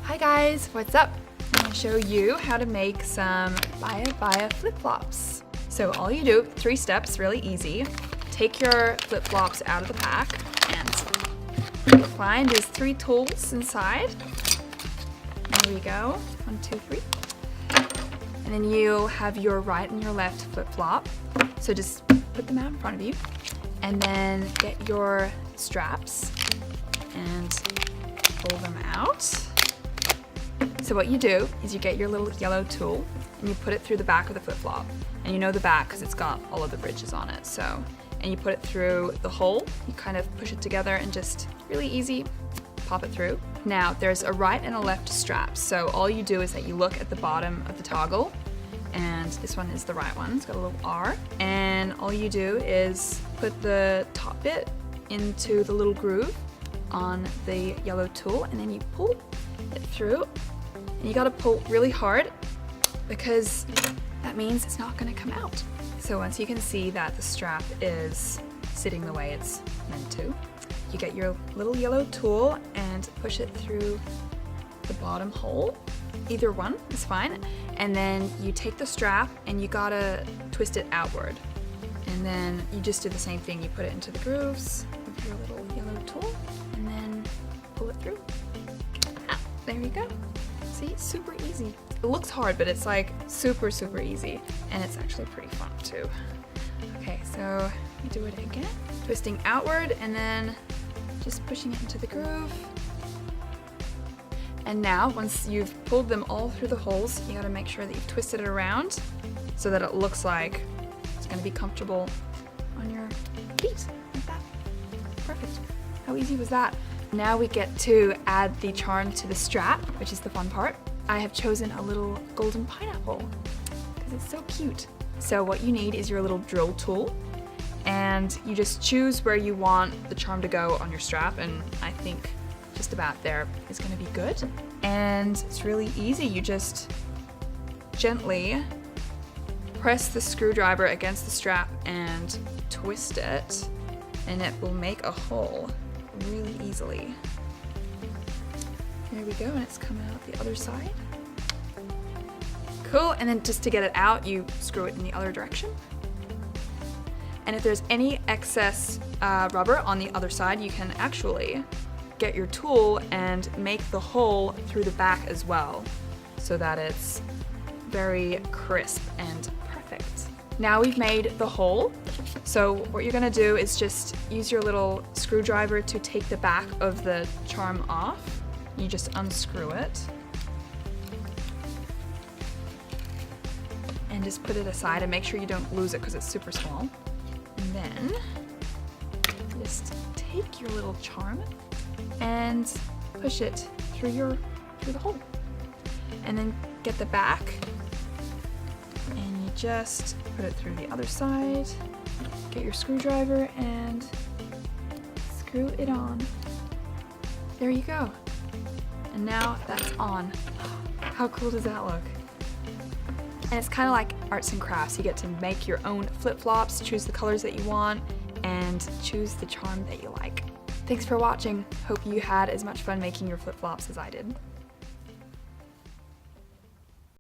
Hi guys, what's up? I'm going to show you how to make some BAIA BAIA flip-flops. So all you do, 3 steps, really easy. Take your flip-flops out of the pack and find these 3 tools inside. There we go, 1, 2, 3. And then you have your right and your left flip-flop. So just put them out in front of you. And then get your straps and pull them out. So what you do is you get your little yellow tool and you put it through the back of the flip-flop. And you know the back because it's got all of the bridges on it. And you put it through the hole, you kind of push it together and just really easy, pop it through. Now there's a right and a left strap. So all you do is that you look at the bottom of the toggle, and this one is the right one, it's got a little R. And all you do is put the top bit into the little groove on the yellow tool, and then you pull it through. And you gotta pull really hard because that means it's not gonna come out. So once you can see that the strap is sitting the way it's meant to, you get your little yellow tool and push it through the bottom hole. Either one is fine. And then you take the strap and you gotta twist it outward. And then you just do the same thing. You put it into the grooves with your little yellow tool and then pull it through. Ah, there you go. See, super easy. It looks hard, but it's like super, super easy. And it's actually pretty fun too. Okay, so you do it again. Twisting outward and then just pushing it into the groove. And now, once you've pulled them all through the holes, you gotta make sure that you've twisted it around so that it looks like it's gonna be comfortable on your feet, like that. Perfect. How easy was that? Now we get to add the charm to the strap, which is the fun part. I have chosen a little golden pineapple because it's so cute. So what you need is your little drill tool, and you just choose where you want the charm to go on your strap, and I think just about there is going to be good. And it's really easy. You just gently press the screwdriver against the strap and twist it, and it will make a hole really easily. There we go, and it's coming out the other side. Cool, and then just to get it out, you screw it in the other direction. And if there's any excess rubber on the other side, you can actually get your tool and make the hole through the back as well, so that it's very crisp and perfect. Now we've made the hole, so what you're gonna do is just use your little screwdriver to take the back of the charm off. You just unscrew it and just put it aside and make sure you don't lose it because it's super small. And then just take your little charm and push it through the hole. And then get the back and you just put it through the other side. Get your screwdriver and screw it on. There you go. And now that's on. How cool does that look? And it's kind of like arts and crafts. You get to make your own flip-flops, choose the colors that you want, and choose the charm that you like. Thanks for watching. Hope you had as much fun making your flip-flops as I did.